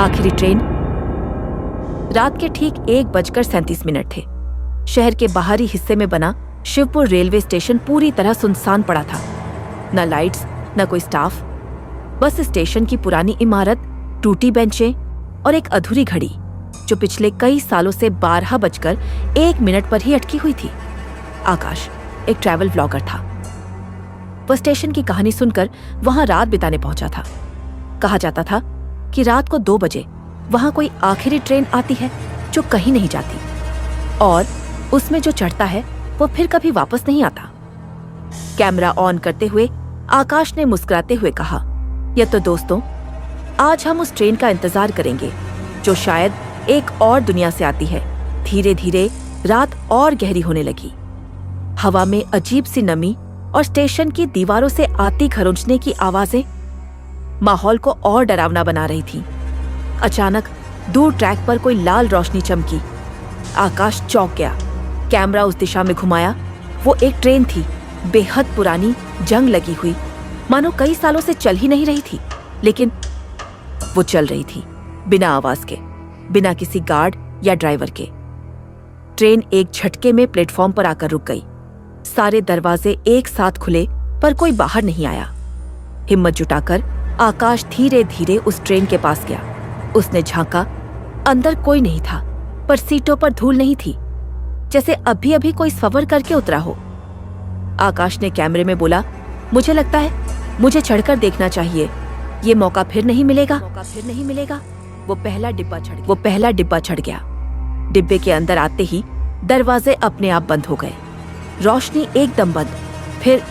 आखिरी ट्रेन। रात के ठीक 1:37 थे। शहर के बाहरी हिस्से में बना शिवपुर रेलवे स्टेशन पूरी तरह सुनसान पड़ा था। न लाइट्स, न कोई स्टाफ, बस स्टेशन की पुरानी इमारत, टूटी बेंचें और एक अधूरी घड़ी जो पिछले कई सालों से 12:01 पर ही अटकी हुई थी। आकाश एक ट्रैवल ब्लॉगर था। वह स्टेशन की कहानी सुनकर वहां रात बिताने पहुंचा था। कहा जाता था कि रात को 2 बजे वहां कोई आखिरी ट्रेन आती है जो कहीं नहीं जाती, और उसमें जो चढ़ता है वो फिर कभी वापस नहीं आता। कैमरा ऑन करते हुए आकाश ने मुस्कुराते हुए कहा, "यह तो दोस्तों, आज हम उस ट्रेन का इंतजार करेंगे जो शायद एक और दुनिया से आती है।" धीरे धीरे रात और गहरी होने लगी। हवा में अजीब सी नमी और स्टेशन की दीवारों से आती खरोंचने की आवाजें माहौल को और डरावना बना रही थीं। अचानक दूर ट्रैक पर कोई लाल रोशनी चमकी। आकाश चौंक गया। कैमरा उस दिशा में घुमाया। वो एक ट्रेन थी, बेहद पुरानी, जंग लगी हुई, मानो कई सालों से चल ही नहीं रही थी, लेकिन वो चल रही थी बिना आवाज के, बिना किसी गार्ड या ड्राइवर के। ट्रेन एक झटके में प्लेटफॉर्म पर आकर रुक गई। सारे दरवाजे एक साथ खुले पर कोई बाहर नहीं आया। हिम्मत जुटाकर आकाश धीरे धीरे उस ट्रेन के पास गया। उसने झांका। अंदर कोई नहीं था, पर सीटों पर धूल नहीं थी, जैसे अभी अभी कोई सफर करके उतरा हो। आकाश ने कैमरे में बोला, "मुझे लगता है मुझे चढ़कर देखना चाहिए। ये मौका फिर नहीं मिलेगा। वो पहला डिब्बा चढ़ गया। डिब्बे के अंदर आते ही दरवाजे अपने आप बंद हो गए। रोशनी एकदम बंद। फिर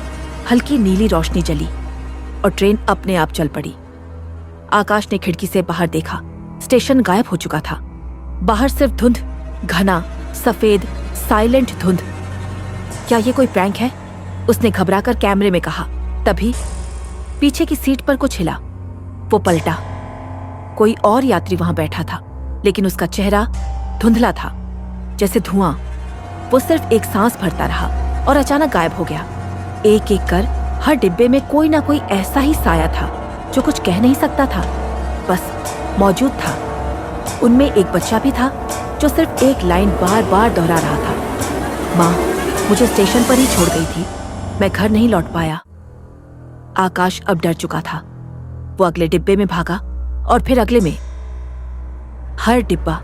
हल्की नीली रोशनी जली और ट्रेन अपने आप चल पड़ी। आकाश ने खिड़की से बाहर देखा। स्टेशन गायब हो चुका था। बाहर सिर्फ धुंध, घना, सफेद, साइलेंट धुंध। क्या ये कोई प्रैंक है? उसने घबराकर कैमरे में कहा। तभी पीछे की सीट पर कुछ हिला। वो पलटा। कोई और यात्री वहां बैठा था, लेकिन उसका चेहरा धुंधला था, जैसे धुआं। वो सिर्फ एक सांस भरता रहा और अचानक गायब हो गया। एक एक कर हर डिब्बे में कोई ना कोई ऐसा ही साया था जो कुछ कह नहीं सकता था, बस मौजूद था। उनमें एक बच्चा भी था जो सिर्फ एक लाइन बार बार दोहरा रहा था, "माँ, मुझे स्टेशन पर ही छोड़ गई थी, मैं घर नहीं लौट पाया।" आकाश अब डर चुका था। वो अगले डिब्बे में भागा और फिर अगले में। हर डिब्बा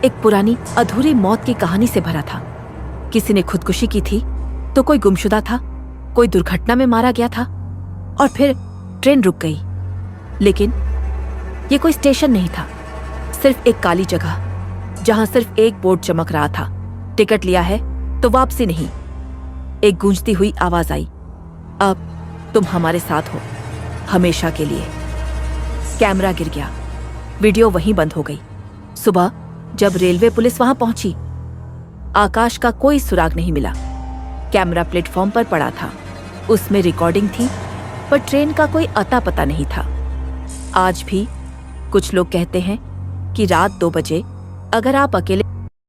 एक पुरानी अधूरी मौत की कहानी से भरा था। किसी ने खुदकुशी की थी, तो कोई गुमशुदा था, कोई दुर्घटना में मारा गया था, और फिर ट्रेन रुक गई। लेकिन ये कोई स्टेशन नहीं था, सिर्फ एक काली जगह जहां सिर्फ एक बोर्ड चमक रहा था, "टिकट लिया है तो वापसी नहीं।" एक गूंजती हुई आवाज आई, "अब तुम हमारे साथ हो, हमेशा के लिए।" कैमरा गिर गया। वीडियो वहीं बंद हो गई। सुबह जब रेलवे पुलिस वहां पहुंची, आकाश का कोई सुराग नहीं मिला। कैमरा प्लेटफॉर्म पर पड़ा था। उसमें रिकॉर्डिंग थी, पर ट्रेन का कोई अता पता नहीं था। आज भी कुछ लोग कहते हैं कि रात 2 बजे अगर आप अकेले